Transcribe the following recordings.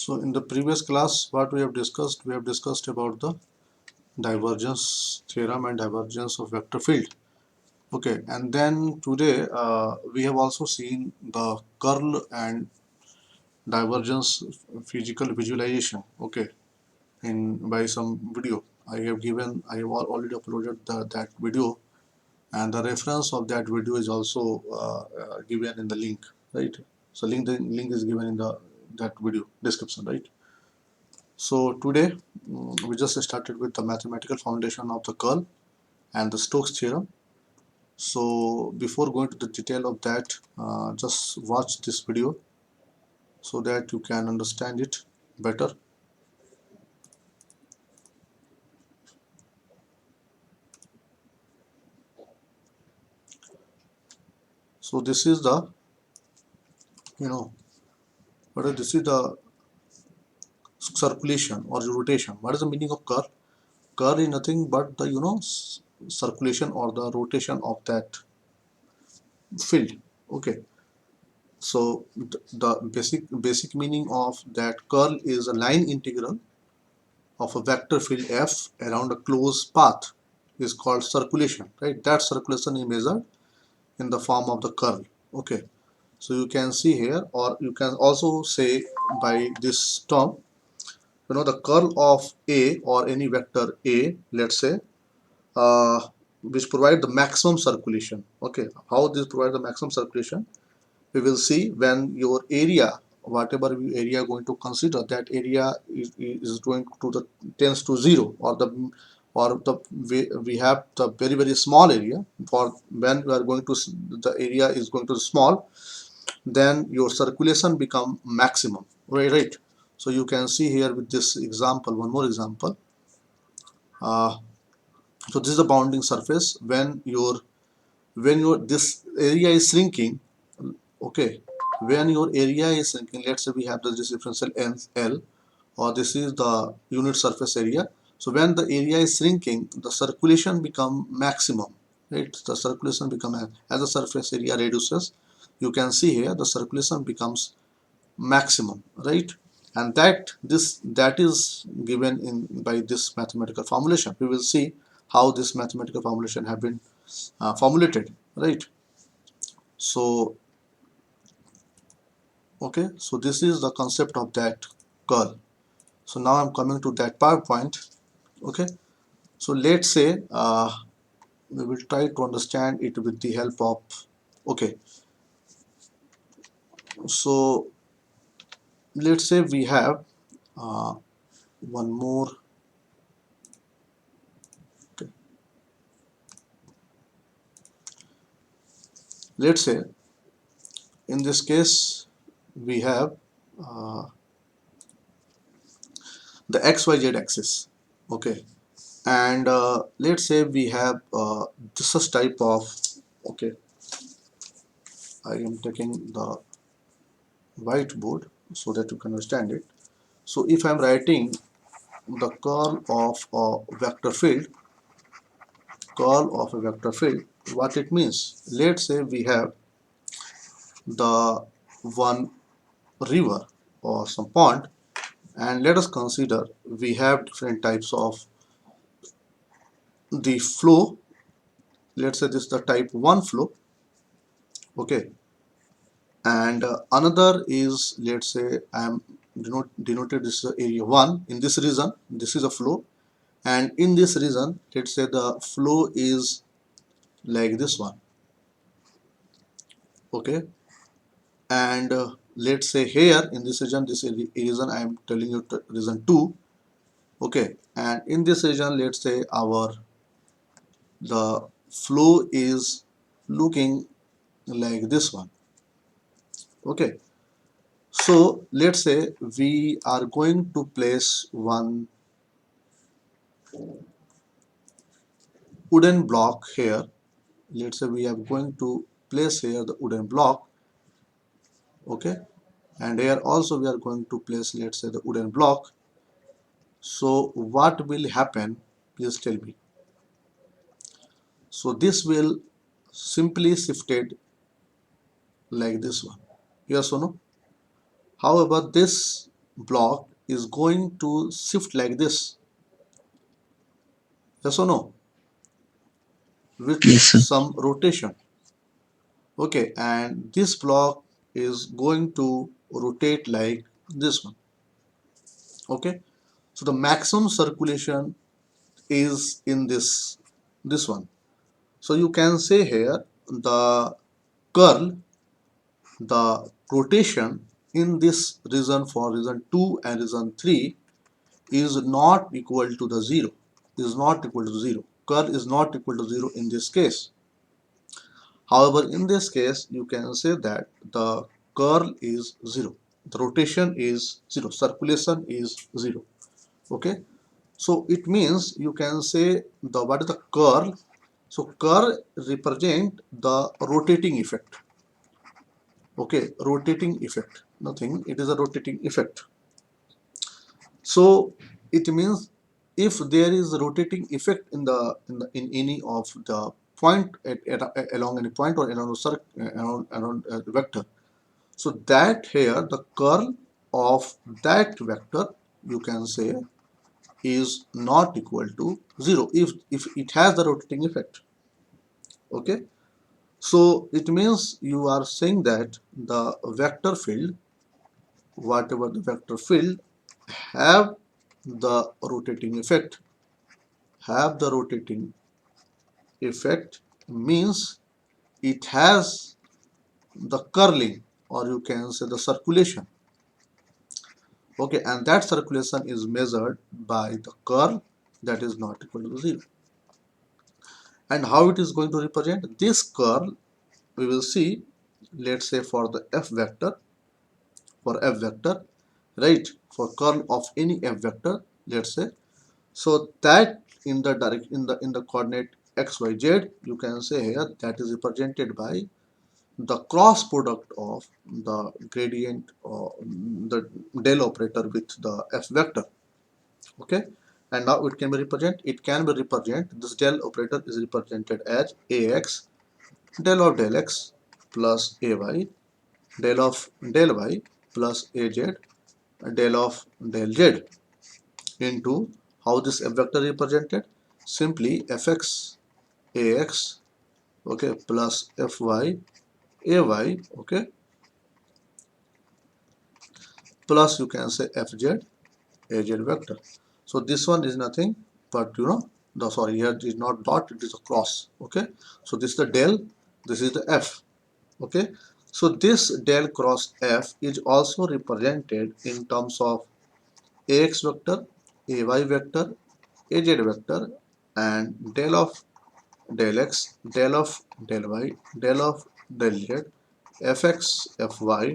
So in the previous class, what we have discussed about the divergence theorem and divergence of vector field. Okay, and then today we have also seen the curl and divergence physical visualization. Okay, in by some video I have already uploaded that video, and the reference of that video is also given in the link, right? So the link is given in that video description, right? So today we just started with the mathematical foundation of the curl and the Stokes theorem. So before going to the detail of that, just watch this video so that you can understand it better. So this is the, this is the circulation or rotation. What is the meaning of curl? Curl is nothing but the circulation or the rotation of that field. Okay. So the basic meaning of that curl is a line integral of a vector field f around a closed path is called circulation, right? That circulation is measured in the form of the curl. Okay. So you can see here, or you can also say by this term, the curl of A or any vector A, let's say, which provide the maximum circulation. Okay, how this provide the maximum circulation, we will see when your area, whatever area going to consider, that area is going to the tends to 0, or we have the very small area. For when we are going to, the area is going to small, then your circulation become maximum, right? So you can see here with this example, one more example. So this is the bounding surface. When your this area is shrinking, okay, when your area is shrinking, let's say we have this differential L, or this is the unit surface area. So when the area is shrinking, the circulation become maximum, right? The circulation become, as the surface area reduces, you can see here the circulation becomes maximum, right? And that is given in by this mathematical formulation. We will see how this mathematical formulation have been formulated, right? So okay, so this is the concept of that curl. So now I'm coming to that PowerPoint. Okay, so let's say we will try to understand it with the help of, okay, so let's say we have one more. Okay, let's say in this case we have uh, the XYZ axis. Okay, and let's say we have this type of, okay, I am taking the whiteboard so that you can understand it. So if I'm writing the curl of a vector field, what it means, let's say we have the one river or some pond, and let us consider we have different types of the flow. Let's say this is the type 1 flow. Okay, and another is, let's say I am denoted this is area 1. In this region, this is a flow, and in this region, let's say the flow is like this one. Okay, and let's say here in this region, I am telling you region 2. Okay, and in this region, let's say the flow is looking like this one. Okay, so let's say we are going to place one wooden block here. Let's say we are going to place here the wooden block. Okay, and here also we are going to place, let's say, the wooden block. So what will happen, please tell me. So this will simply shifted like this one, yes or no? However, this block is going to shift like this. Yes or no? With Yes, sir. some rotation. Okay, and this block is going to rotate like this one. Okay, so the maximum circulation is in this one. So you can say here the curl, the rotation in this region for region 2 and region 3 is not equal to the 0, is not equal to 0. Curl is not equal to 0 in this case. However, in this case, you can say that the curl is 0, the rotation is 0, circulation is 0. Okay, so it means you can say the what is the curl. So curl represent the rotating effect. Okay, rotating effect, nothing, it is a rotating effect. So it means if there is a rotating effect in any of the point along any point or around a vector, so that here the curl of that vector, you can say, is not equal to 0 if it has the rotating effect. Okay, so it means you are saying that the vector field, whatever the vector field, have the rotating effect, have the rotating effect means it has the curling, or you can say the circulation. Okay, and that circulation is measured by the curl that is not equal to 0. And how it is going to represent this curl, we will see. Let's say for the f vector, for f vector, right, for curl of any f vector, let's say, so that in the direct in the coordinate x y z, you can say here that is represented by the cross product of the gradient or the del operator with the f vector. Okay, and now it can be represented, this del operator is represented as ax del of del x plus ay del of del y plus az del of del z into how this f vector represented, simply fx ax, okay, plus fy ay, okay, plus you can say fz az vector. So this one is nothing but, the, sorry, here it is not dot, it is a cross. Okay, so this is the del, this is the f. Okay, so this del cross f is also represented in terms of ax vector, ay vector, az vector, and del of del x, del of del y, del of del z, fx, fy,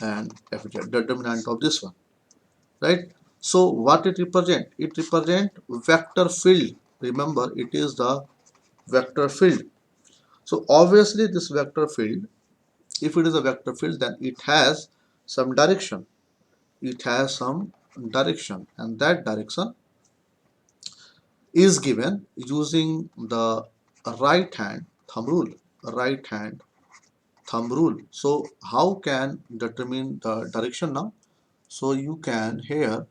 and fz, the determinant of this one, right? So what it represent? It represent vector field. Remember, it is the vector field. So obviously this vector field, if it is a vector field, then it has some direction. It has some direction, and that direction is given using the right hand thumb rule. Right hand thumb rule. So how can determine the direction now? So you can here,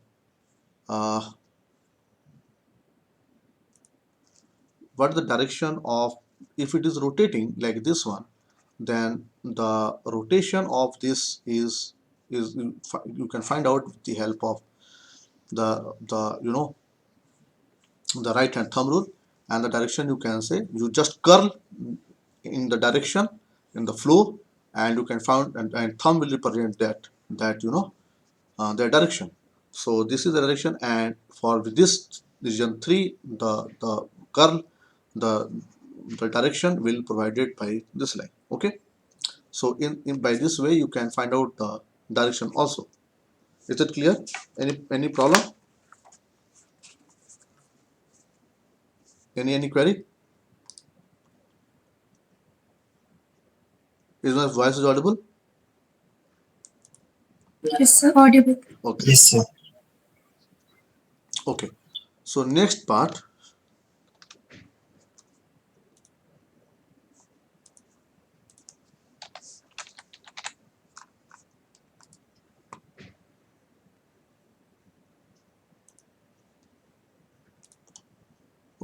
what the direction of, if it is rotating like this one, then the rotation of this is you can find out with the help of the the right hand thumb rule. And the direction, you can say, you just curl in the direction in the flow, and you can find, and thumb will represent that their direction. So this is the direction, and for this region 3, the curl, the the direction will provided by this line. Okay, so in by this way you can find out the direction also. Is it clear? Any problem? Any query? Is my voice is audible? Yes, sir. Audible. Okay, Yes, sir. okay. So next part,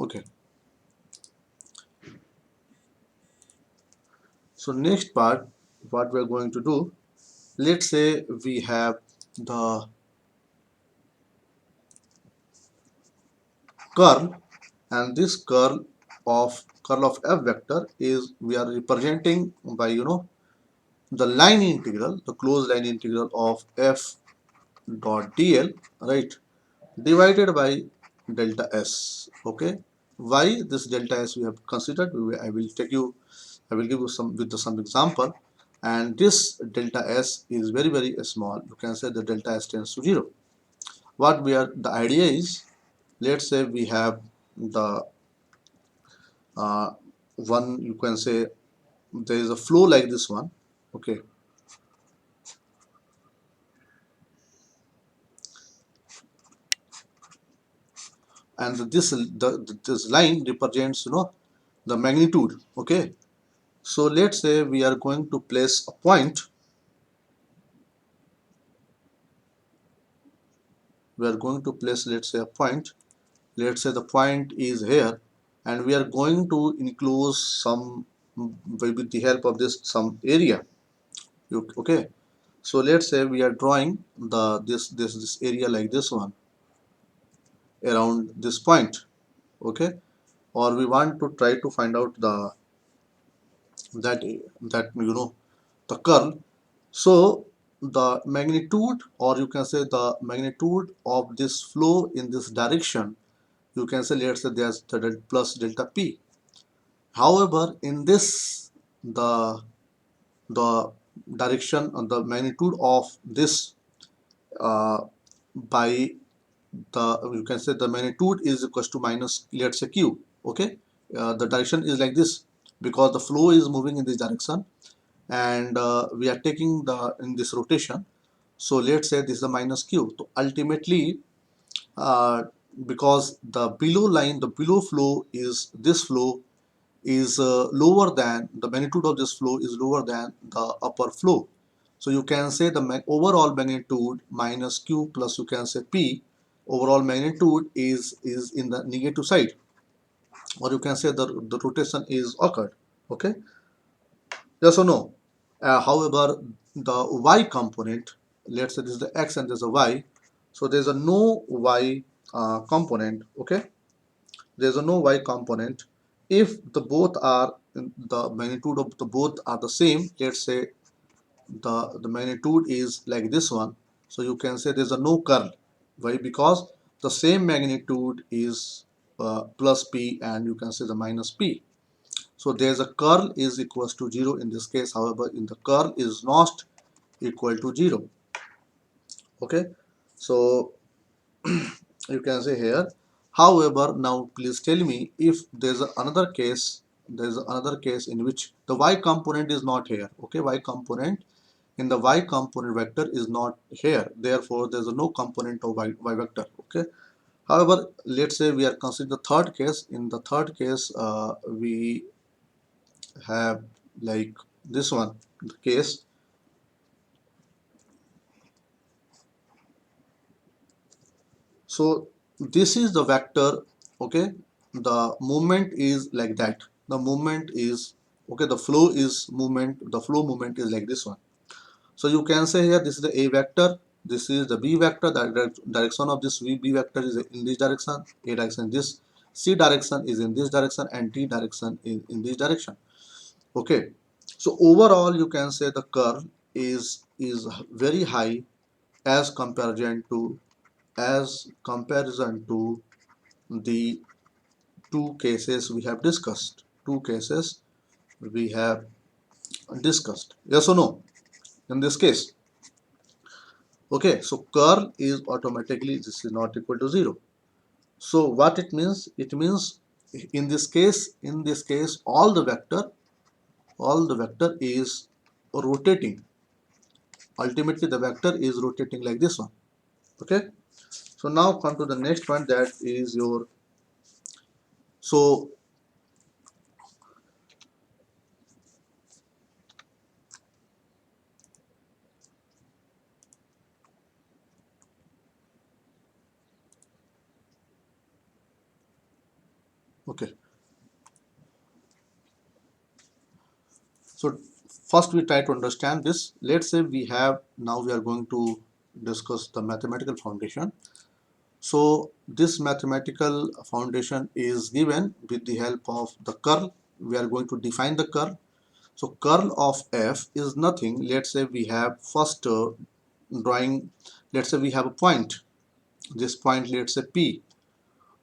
Okay, so next part, what we're going to do, let's say we have the curl, and this curl of f vector is we are representing by the line integral, the closed line integral of f dot dl, right, divided by delta s. Okay, why this delta s we have considered? I will give you some example, and this delta s is very small. You can say the delta s tends to 0. What we are, the idea is, let's say we have the uh, one, you can say there is a flow like this one. Okay, and this line represents the magnitude. Okay, so let's say we are going to place a point. We are going to place, let's say, a point. Let's say the point is here, and we are going to enclose some, with the help of this, some area. Okay, so let's say we are drawing this area like this one around this point. Okay, or we want to try to find out that the curl. So the magnitude, or you can say the magnitude of this flow in this direction, you can say, let's say there's the plus delta p. However, in this, the direction and the magnitude of this, uh, by the, you can say the magnitude is equals to minus, let's say, q. Okay, the direction is like this because the flow is moving in this direction, and we are taking the in this rotation. So let's say this is the minus q. So ultimately, uh, because the below line, the below flow is this flow is lower than the magnitude of this flow is lower than the upper flow. So you can say the overall magnitude minus q plus, you can say, p, overall magnitude is in the negative side, or you can say the rotation is occurred. Okay, yes or no? However, the y component, let's say this is the x and there's a y, so there's a no y component. Okay, there's a no y component if the both are, the magnitude of the both are the same. Let's say the magnitude is like this one, so you can say there's a no curl. Why? Because the same magnitude is plus p, and you can say the minus p. So there's a curl is equals to 0 in this case. However, in the curl is not equal to 0. Okay, so you can say here. However, now please tell me if there's another case. There's another case in which the y component is not here. Okay, y component in the y component vector is not here. Therefore, there's no component of y vector. Okay. However, let's say we are considering the third case. In the third case, we have like this one, the case. So this is the vector. Okay, the movement is like that. The movement is, okay, the flow is movement, the flow movement is like this one. So you can say here this is the a vector, this is the b vector. The direction of this b vector is in this direction, a direction this, c direction is in this direction, and d direction is in this direction. Okay, so overall you can say the curve is very high as comparison to the two cases we have discussed. Two cases we have discussed. Yes or no? In this case, okay. So curl is automatically, this is not equal to 0. So what it means? It means in this case, all the vector is rotating. Ultimately, the vector is rotating like this one. Okay. So now come to the next one, that is your, so Okay, so first we try to understand this. Let's say we have, now we are going to discuss the mathematical foundation. So this mathematical foundation is given with the help of the curl. We are going to define the curl. So curl of f is nothing. Let's say we have first drawing, let's say we have a point, this point, let's say P.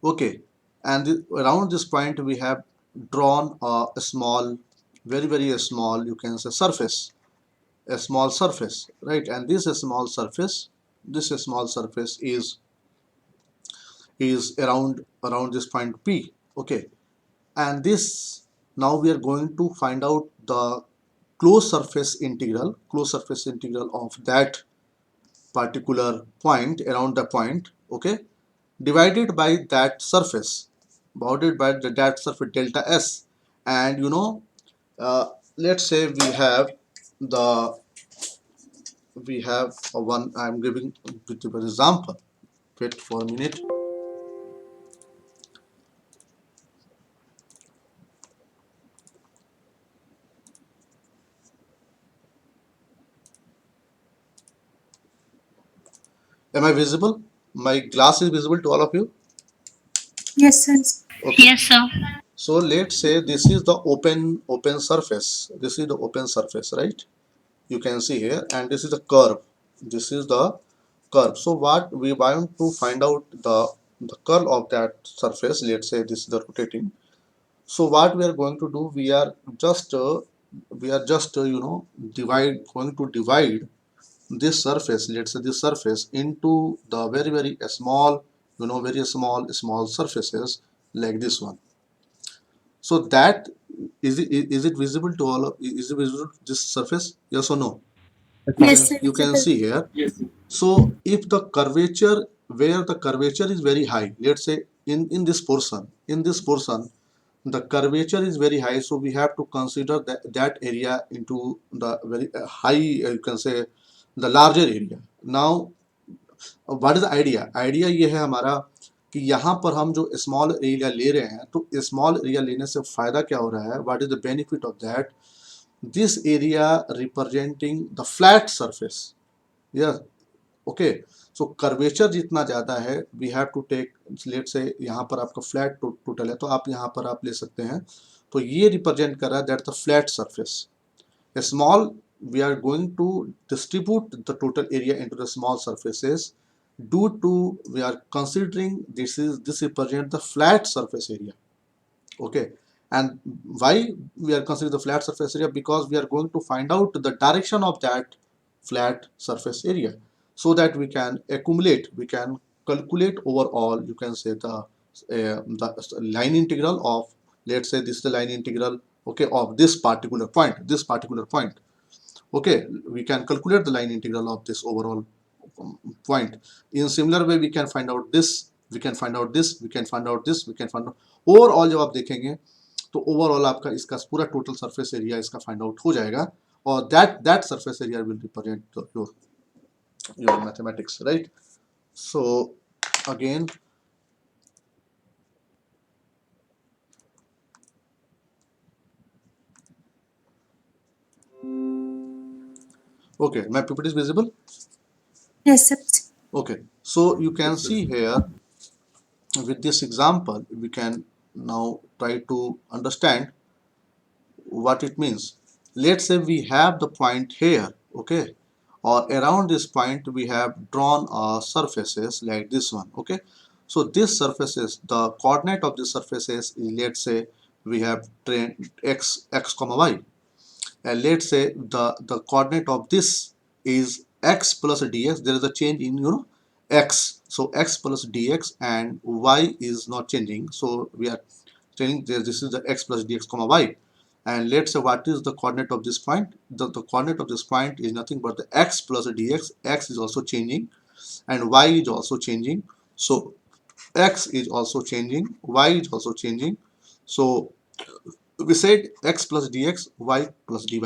Okay, and around this point we have drawn a small, very small, you can say surface, a small surface, right? And this small surface, this small surface is around this point P. Okay, and this, now we are going to find out the closed surface integral of that particular point, around the point, okay, divided by that surface, bounded by that surface delta S. And let's say the we have a one, I'm giving with an example. Wait for a minute. Am I visible? My glass is visible to all of you? Yes, sir. Okay. Yes, sir. So let's say this is the open surface. This is the open surface, right? You can see here, and this is the curve. This is the curve. So what we want to find out, the curl of that surface. Let's say this is the rotating. So what we are going to do, we are just going to divide this surface, let's say this surface, into the very small, very small surfaces like this one. So that, is it visible to all of, is it visible to this surface? Yes or no? you Yes, can sir. you can see here. So if the curvature, where the curvature is very high, let's say in this portion the curvature is very high, so we have to consider that area into the very high, you can say the larger area. Now what is idea, idea ये है हमारा कि यहाँ पर हम जो small area ले रहे हैं, तो स्मॉल एरिया लेने से फायदा क्या हो रहा है, what is the benefit of that, this area representing the flat surface, yes, okay. So curvature जितना ज़्यादा है, we have to take, let's say यहाँ पर आपका फ्लैट टोटल है, तो आप यहाँ पर आप ले सकते हैं, तो ये रिप्रेजेंट कर रहा है that the flat surface. A small, we are going to distribute the total area into the small surfaces due to, we are considering this represent the flat surface area, okay. And why we are considering the flat surface area, because we are going to find out the direction of that flat surface area, so that we can accumulate, we can calculate overall, you can say the line integral of, let's say this is the line integral, okay, of this particular point, okay. We can calculate the line integral of this overall point. In similar way we can find out this, we can find out this, we can find out this, we can find out overall. जब आप देखेंगे तो overall आपका इसका पूरा total surface area इसका find out हो जाएगा, और that surface area will represent your mathematics, right. So again, okay, my ppt is visible? Yes, sir. Okay, so you can see here with this example we can now try to understand what it means. Let's say we have the point here, okay, or around this point we have drawn surfaces like this one, okay. So this surfaces, the coordinate of this surfaces is, let's say we have trained x comma y, and let's say the coordinate of this is x plus dx. There is a change in x, so x plus dx, and y is not changing, so we are telling this is the x plus dx comma y. And let's say what is the coordinate of this point, the coordinate of this point is nothing but the x plus dx. X is also changing and y is also changing, so x is also changing, y is also changing, so we said x plus dx, y plus dy.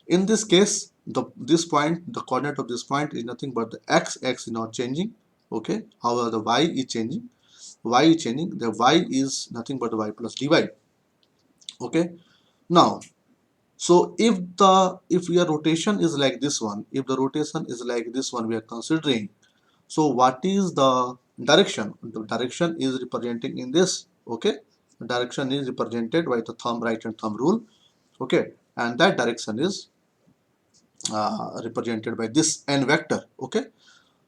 In this case, this point, the coordinate of this point is nothing but the x is not changing, okay. However, the y is changing, y is changing, the y is nothing but y plus dy. Okay, now so if your rotation is like this one, if the rotation is like this one we are considering, so what is the direction? The direction is representing in this. Okay, the direction is represented by the thumb, right hand thumb rule. Okay, and that direction is represented by this n vector. Okay,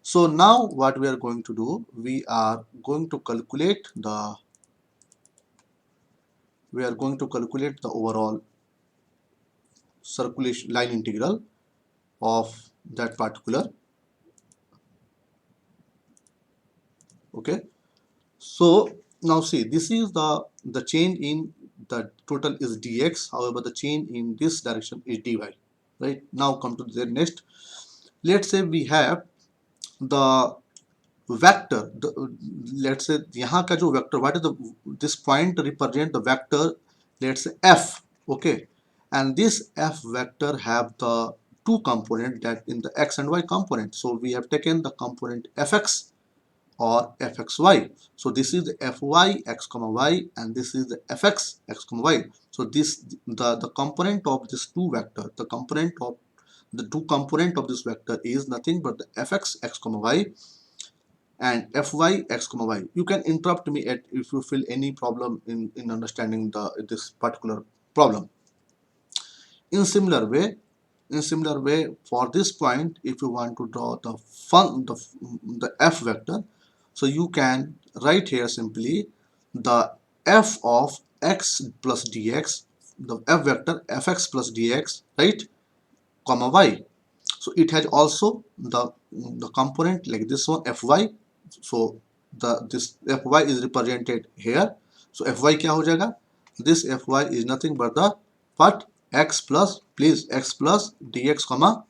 so now what we are going to do, we are going to calculate the overall circulation line integral of that particular. Okay, so now see, this is the change in the total is dx, however the change in this direction is dy. Right, now come to the next. Let's say we have the vector, let's say यहाँ का जो vector, what is the, this point represent the vector, let's say f. Okay, and this f vector have the two component, that in the x and y component. So we have taken the component fx or fxy. So this is the fy x comma y, and this is the fx x comma y. So this the component of this two vector, the component of the two component of this vector is nothing but the fx x comma y and fy x comma y. You can interrupt me at if you feel any problem in understanding this particular problem. In similar way, for this point, if you want to draw the f vector, so you can write here simply the f of x plus dx, the f vector fx plus dx, right, comma y. So it has also the component like this one fy. So this fy is represented here. So fy क्या हो जाएगा? This fy is nothing but the what? X plus, please, x plus dx comma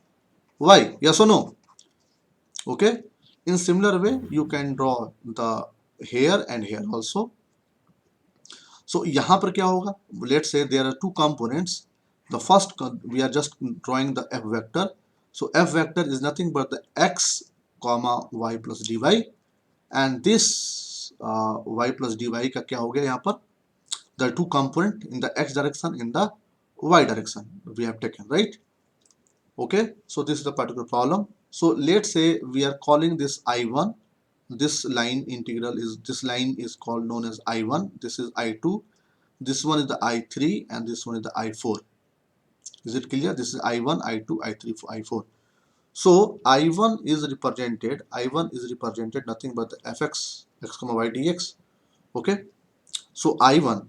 y. Yes or no? Okay. In similar way, you can draw the here and here also. So यहाँ पर क्या होगा? Let's say there are two components. The first, we are just drawing the f vector. So f vector is nothing but the x comma y plus dy, and this y plus dy का क्या हो गया यहाँ पर? The two component in the x direction, in the y direction we have taken, right? Okay, so this is the particular problem. So let's say we are calling this I1, this line integral is, this line is called known as I1, this is I2, this one is the I3, and this one is the I4. Is it clear? This is I1, I2, I3, I4. So I1 is represented nothing but the fx x comma y dx. Okay, so I1,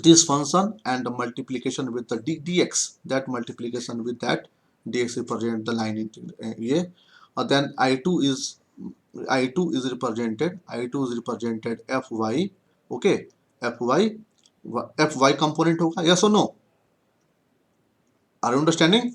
this function and the multiplication with the dx, that multiplication with that dx represent the line integral. Yeah, then I2 is represented fy. Okay, fy component होगा, yes or no? Are you understanding?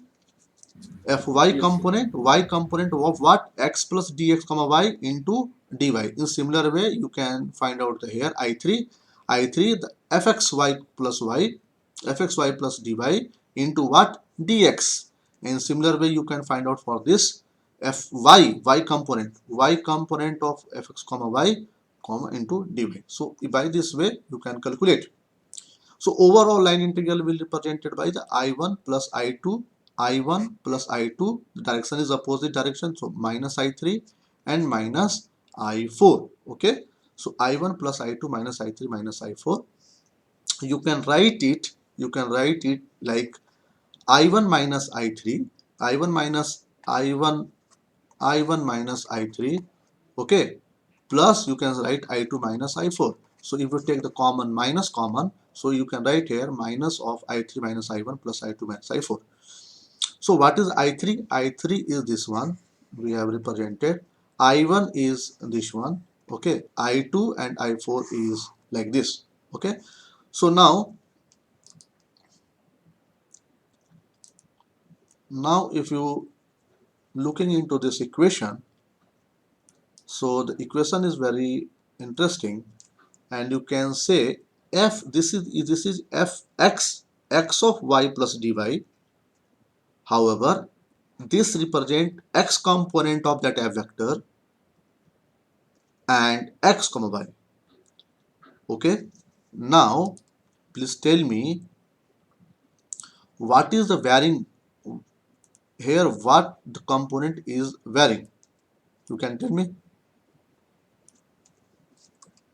Fy component, y component of what? X plus dx comma y into dy. In similar way, you can find out the here I3 the fxy plus dy into what? Dx. In similar way, you can find out for this y component of fx comma y comma into dy. So by this way you can calculate. So overall line integral will be represented by the I1 plus I2, I1 plus I2, the direction is opposite direction, so minus I3 and minus I4. Okay, so I1 plus I2 minus I3 minus I4. You can write it like I1 minus I3, I1 minus I1 minus I3. Okay, plus you can write I2 minus I4. So if you take the common, minus common, so you can write here minus of I3 minus I1 plus I2 minus I4. So what is I3? I3 is this one we have represented. I1 is this one. Okay, I2 and I4 is like this. Okay, so now if you looking into this equation, so the equation is very interesting, and you can say f, this is f x of y plus dy. However, this represent x component of that f vector and x comma y. Okay, now please tell me what is the varying here, what the component is varying. You can tell me.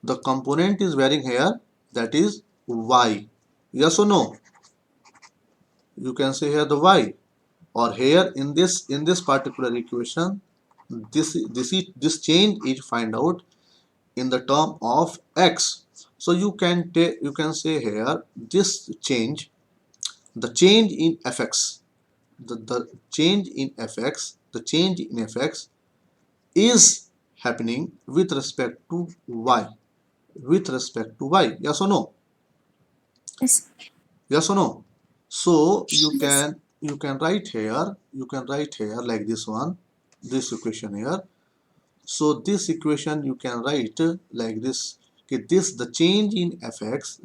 The component is varying here, that is y. Yes or no? You can say here the y, or here in this particular equation, this change is find out in the term of x. So you can say here this change, the change in fx, the change in fx, the change in fx is happening with respect to y, with respect to y. Yes or no? Yes. Yes or no? So you Yes. can you can write here, you can write here like this one, this equation here. So this equation you can write like this. Okay, this the change in fx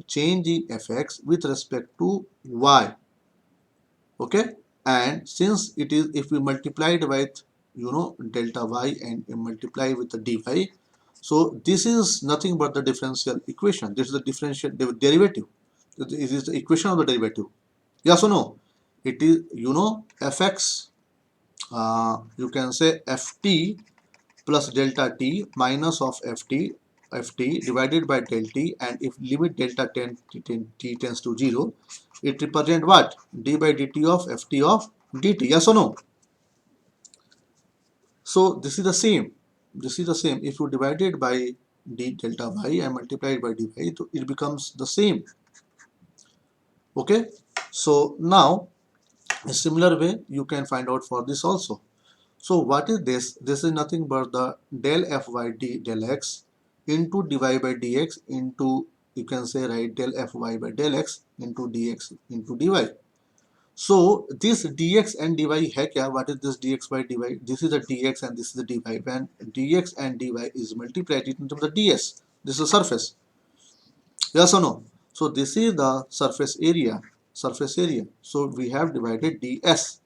with respect to y. Okay, and since it is, if we multiply it with delta y and multiply with the dy, so this is nothing but the differential equation. This is the differential derivative. It is the equation of the derivative. Yes or no? It is fx, you can say ft plus delta t minus of ft divided by del t, and if limit delta t tends to 0, it represent what? D by dt of ft of dt. Yes or no? So this is the same. This is the same. If you divide it by d delta y and multiply it by dy, so it becomes the same. Okay. So now a similar way you can find out for this also. So what is this? This is nothing but the del fy d del x into dy by dx into, you can say, right, del fy by del x into dx into dy. So this dx and dy hai kya? What is this dx by dy? This is the dx and this is the dy. When dx and dy is multiplied into the ds, this is surface. Yes or no? So this is the surface area. Surface area. So we have divided ds.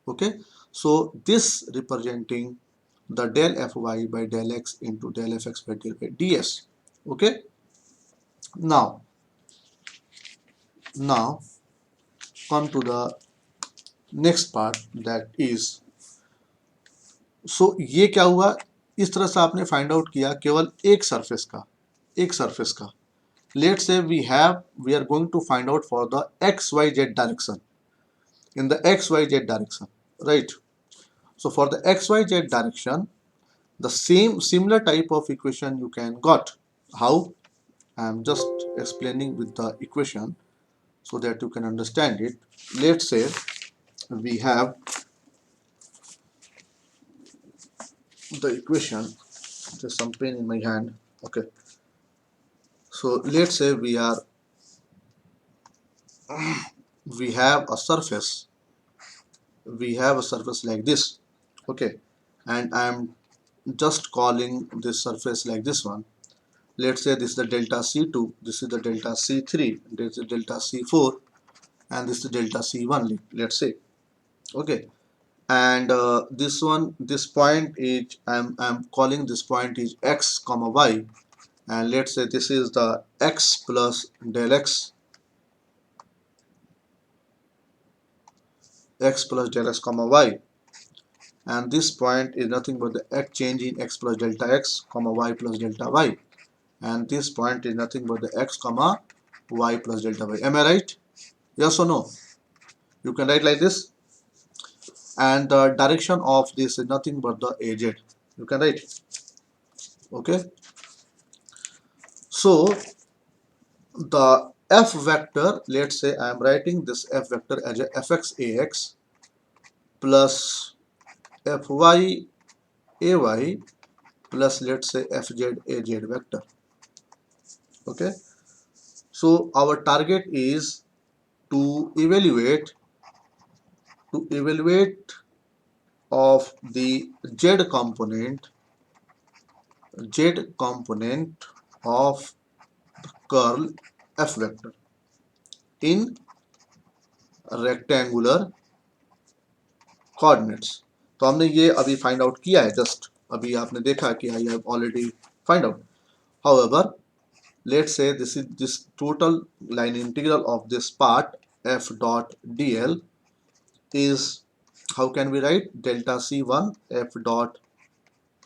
Okay. So this representing the del fy by del x into del fx by del y ds. Okay. Now come to the next part, that is, so ये क्या हुआ, इस तरह से आपने find out किया केवल एक सरफेस का, एक सरफेस का. Let's say we are going to find out for the xyz direction, in the xyz direction, right? So for the xyz direction, the similar type of equation you can got. How? I am just explaining with the equation so that you can understand it. Let's say we have the equation. There's some pain in my hand. Okay. So let's say we have a surface. We have a surface like this. Okay. And I'm just calling this surface like this one. Let's say this is the delta C2, this is the delta C3, this is delta C4, and this is delta C1, let's say. Okay. And this point is, I'm calling this point is x comma y, and let's say this is the x plus del x, comma y, and this point is nothing but the x change in x plus delta x comma y plus delta y, and this point is nothing but the x comma y plus delta y. Am I right? Yes or no? You can write like this. And the direction of this is nothing but the az. You can write. Okay. So the f vector, let's say I am writing this f vector as a fx ax plus fy ay plus, let's say, fz az vector. Okay. So our target is to evaluate of the z component of curl f vector in rectangular coordinates. तो हमने ये अभी find out किया है, just अभी आपने देखा कि I have already find out. However, let's say this is this total line integral of this part f dot dl is, how can we write, delta c1 f dot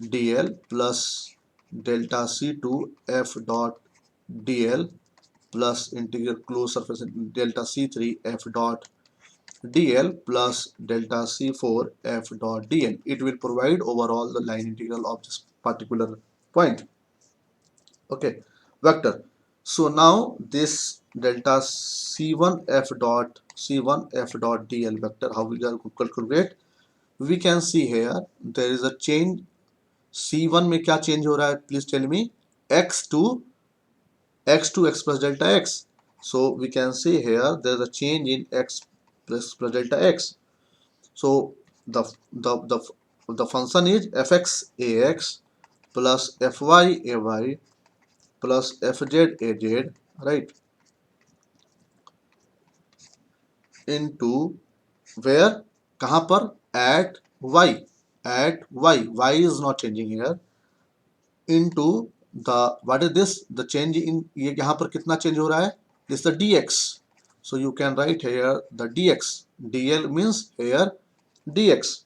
dl plus delta c2 f dot dl plus integral closed surface delta c3 f dot dl plus delta c4 f dot dl. It will provide overall the line integral of this particular point. Okay, vector. So now this delta c1 f dot dl vector, how we are calculate, we can see here there is a change. c1 में क्या change हो रहा है, please tell me, x to x plus delta x. So we can see here there is a change in x plus delta x. So the function is fx ax plus fy ay plus fz az, right, into where, कहाँ पर, at y is not changing here, into the, what is this, the change in, ये यहाँ पर कितना change हो रहा है, this is the dx. So you can write here the dx, dl means here dx,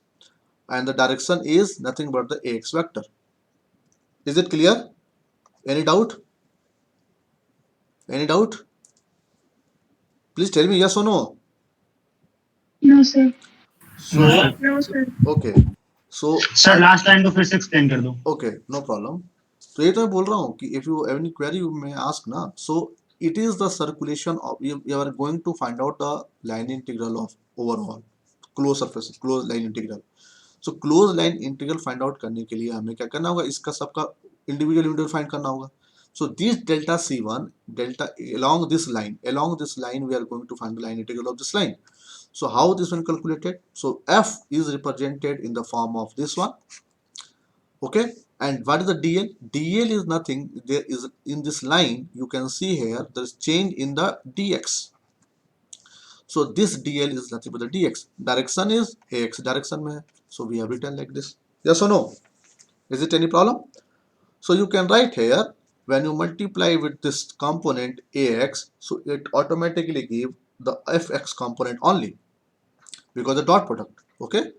and the direction is nothing but the ax vector. Is it clear? Any doubt? Any doubt? Please tell me yes or no. No, sir. So No, sir. okay, so sir last line को फिर से explain कर दो. okay, no problem. तो ये तो मैं बोल रहा हूँ कि if you have any query you may ask ना. So it is the circulation of, you are going to find out the line integral of overall closed surface, closed line integral. So closed line integral find out करने के लिए हमें क्या करना होगा, इसका सबका individual integral find करना होगा. So this delta c1 delta along this line we are going to find the line integral of this line. So how this one calculated? So f is represented in the form of this one. Okay, and what is the dl? Dl is nothing, there is in this line you can see here there is change in the dx. So this dl is nothing but the dx. Direction is ax direction mein hai. So we have written like this. Yes or no? Is it any problem? So you can write here, when you multiply with this component ax, so it automatically give the fx component only because the dot product. Okay,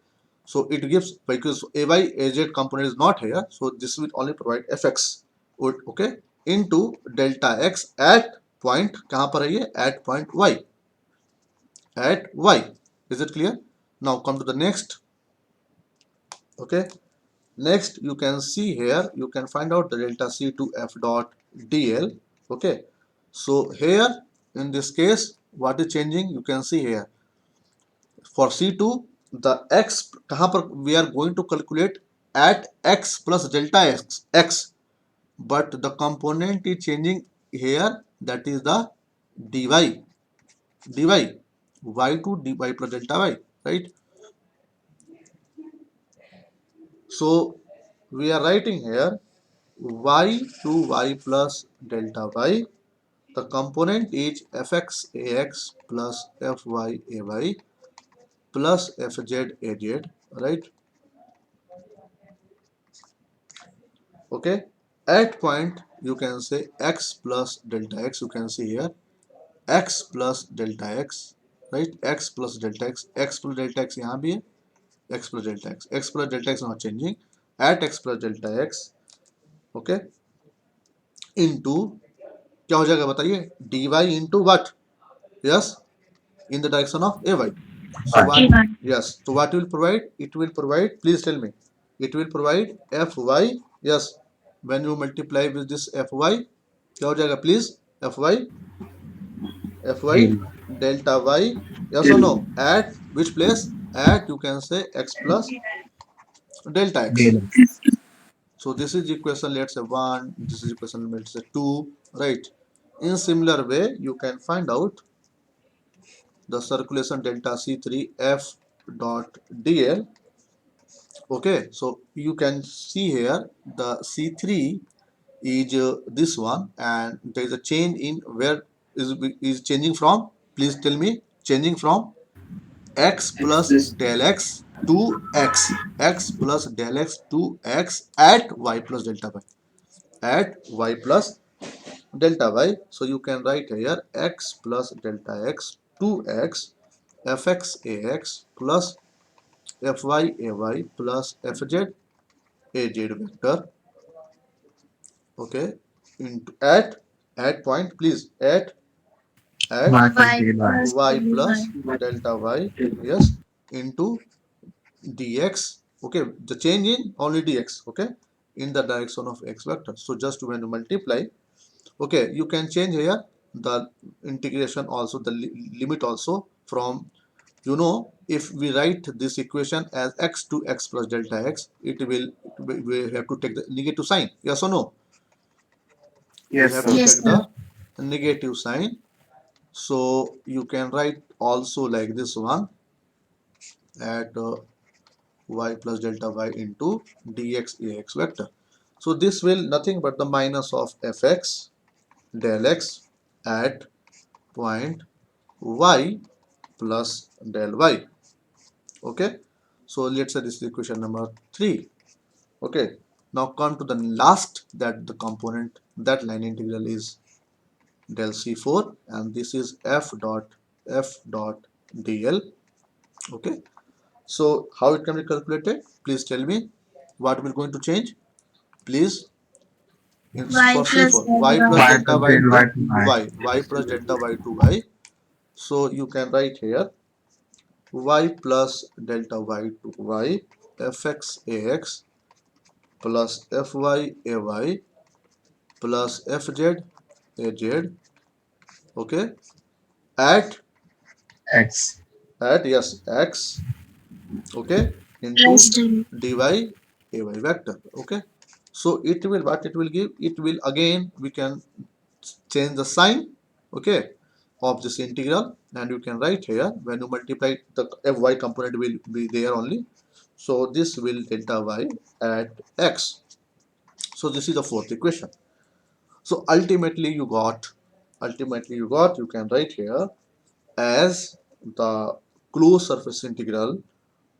so it gives, because ay az component is not here, so this will only provide fx. Okay, into delta x at point, कहाँ पर है ये, at point y, at y. Is it clear? Now come to the next. Okay, next you can see here, you can find out the delta c2 f dot dl. Okay, so here in this case what is changing, you can see here for c2 the x, कहाँ पर we are going to calculate at x plus delta x, but the component is changing here, that is the dy y to dy plus delta y, right? So we are writing here y to y plus delta y. The component is fx ax plus fy ay plus fz az, right? Okay, at point you can say x plus delta x, you can see here x plus delta x, right? X plus delta x, x plus delta x यहाँ भी है, x plus delta x, x plus delta x not changing, at x plus delta x. Okay, into क्या हो जाएगा बताइए, dy into what? Yes, in the direction of ay. So what? Yes, so what will provide? It will provide, please tell me, it will provide fy. Yes, when you multiply with this fy, क्या हो जाएगा please? fy delta y. Yes or no? At which place? At, you can say, x plus delta x. So this is equation, let's say 1, this is equation, let's say 2, right? In similar way you can find out the circulation delta c3 f dot dl. Okay, so you can see here the c3 is this one, and there is a change in where is changing from, please tell me, changing from x plus del x to x plus del x to x at y plus delta y, at y plus delta y. So you can write here x plus delta x 2x fx ax plus fy ay plus fz az vector, okay, into at point, please, at Y plus Y del Y. plus y del plus Y. delta y, yes, into dx, okay, the change in only dx, okay, in the direction of x vector. So just when you multiply, okay, you can change here the integration also, the limit also from, you know, if we write this equation as x to x plus delta x, we have to take the negative sign, yes or no? We Yes, have sir. to Yes, take sir. the negative sign. So you can write also like this one, at y plus delta y into dx ax vector. So this will nothing but the minus of fx del x at point y plus del y. Okay, so let's say this is equation number 3. Okay, now come to the last, that the component, that line integral is del c4, and this is f dot dl. Okay, so how it can be calculated? Please tell me what will going to change. Please, Y for plus C4, del y plus Y Y. delta plus y del to Y to Y. y plus delta y to y. So you can write here y plus delta y to y fx ax plus fy ay plus fz az, okay, at X. yes, x, okay, into Plus del. dy ay vector, okay. So it will, what it will give, it will again, we can change the sign, okay, of this integral, and you can write here, when you multiply, the fy component will be there only. So this will delta y at x. So this is the fourth equation. So ultimately you got, you can write here as the closed surface integral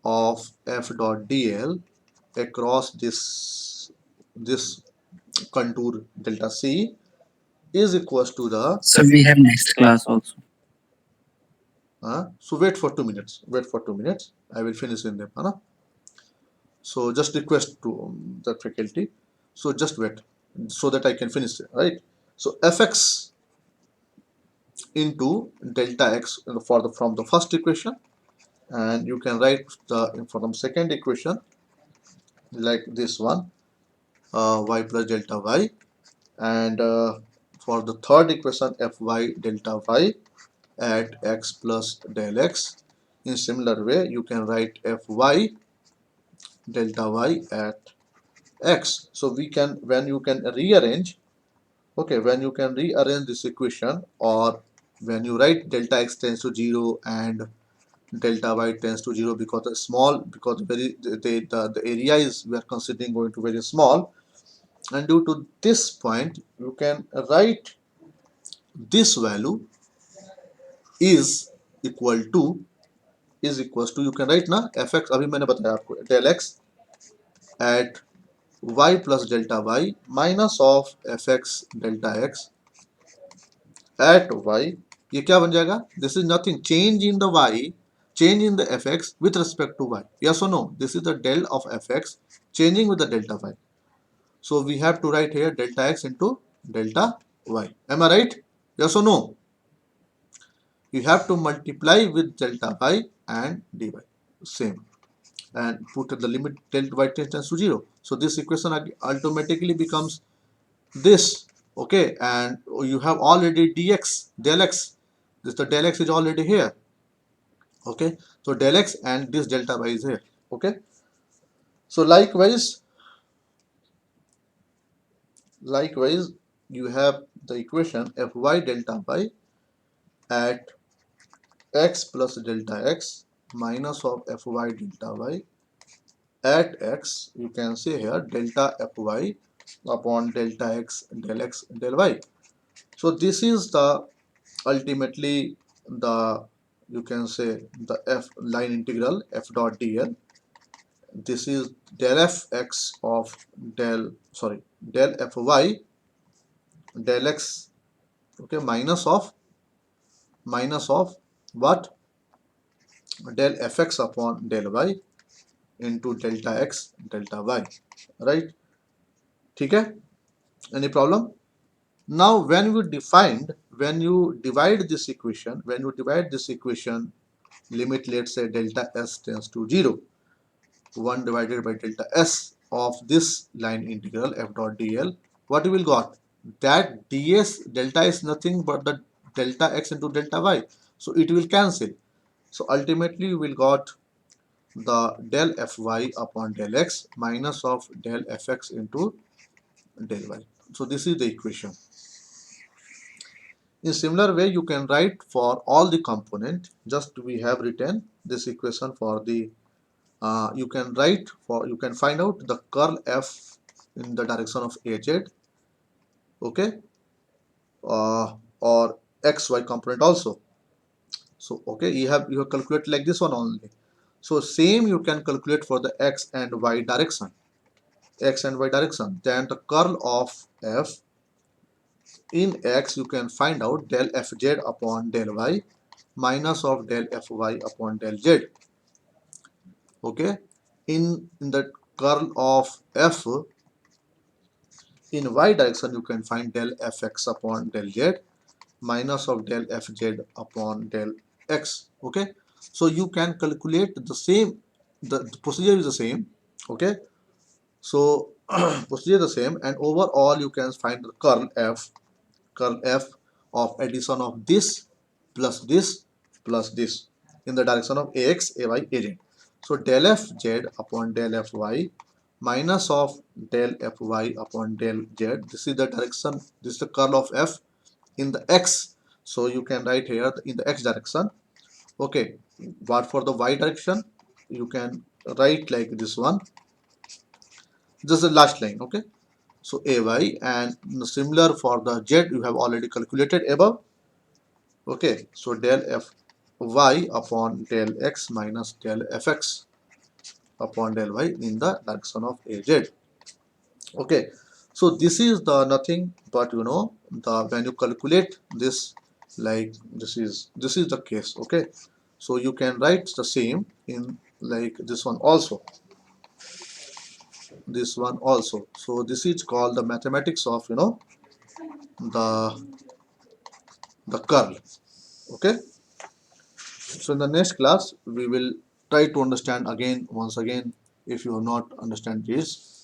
of f dot dl across this contour delta c is equals to the So we have next class also. so wait for 2 minutes. Wait for 2 minutes. I will finish in them. So just request to the faculty. So just wait so that I can finish it. Right. So fx into delta x for the from the first equation, and you can write the from second equation like this one, y plus delta y, and for the third equation fy delta y at x plus del x. In similar way, you can write fy delta y at x. So we can, when you can rearrange, okay, when you can rearrange this equation, or when you write delta x tends to 0 and delta y tends to 0, because the small, because the area is, we are considering going to very small, and due to this point you can write this value is equal to, you can write ना fx, अभी मैंने बताया आपको, del x at y plus delta y minus of fx delta x at y. ये क्या बन जाएगा? This is nothing, change in the y, change in the fx with respect to y. Yes or no? This is the del of fx changing with the delta y. So we have to write here delta x into delta y. Am I right? Yes or no? You have to multiply with delta y and dy. Same. And put the limit delta y tends to 0. So this equation automatically becomes this, okay, and you have already dx del x, this the del x is already here, okay, so del x and this delta y is here, okay. So likewise you have the equation fy delta y at x plus delta x minus of fy delta y at x. You can say here delta fy upon delta x del y. So this is the ultimately the, you can say, the f line integral f dot dl. This is del fx of del fy del x, okay, minus of what, del fx upon del y into delta x delta y, right? ठीक है, any problem? Now when you divide this equation, limit, let's say delta s tends to 0, 1 divided by delta s of this line integral f dot dl, what you will got? That ds delta is nothing but the delta x into delta y, so it will cancel. So ultimately you will got the del fy upon del x minus of del fx into del y. So this is the equation. In similar way, you can write for all the component. Just we have written this equation for the you can find out the curl f in the direction of az, okay, or xy component also. So okay, you have calculated like this one only. So same you can calculate for the x and y direction. Then the curl of f in x you can find out del fz upon del y minus of del fy upon del z. Okay, in the curl of f in y direction you can find del fx upon del z minus of del fz upon del x. Okay, so you can calculate the same, the procedure is the same. Okay, so procedure is the same, and overall you can find the curl f of addition of this plus this plus this in the direction of ax, ay, az. So del fz upon del fy minus of del fy upon del z, this is the direction, this is the curl of f in the x. So you can write here in the x direction. Okay, but for the y direction you can write like this one. This is the last line. Okay, so ay, and similar for the z you have already calculated above. Okay, so del fy upon del x minus del fx upon del y in the direction of az. Okay, so this is the nothing but the when you calculate this, like this is the case. Okay, so you can write the same in like this one also, so this is called the mathematics of the curl. Okay, so in the next class we will try to understand again, once again, if you have not understand this,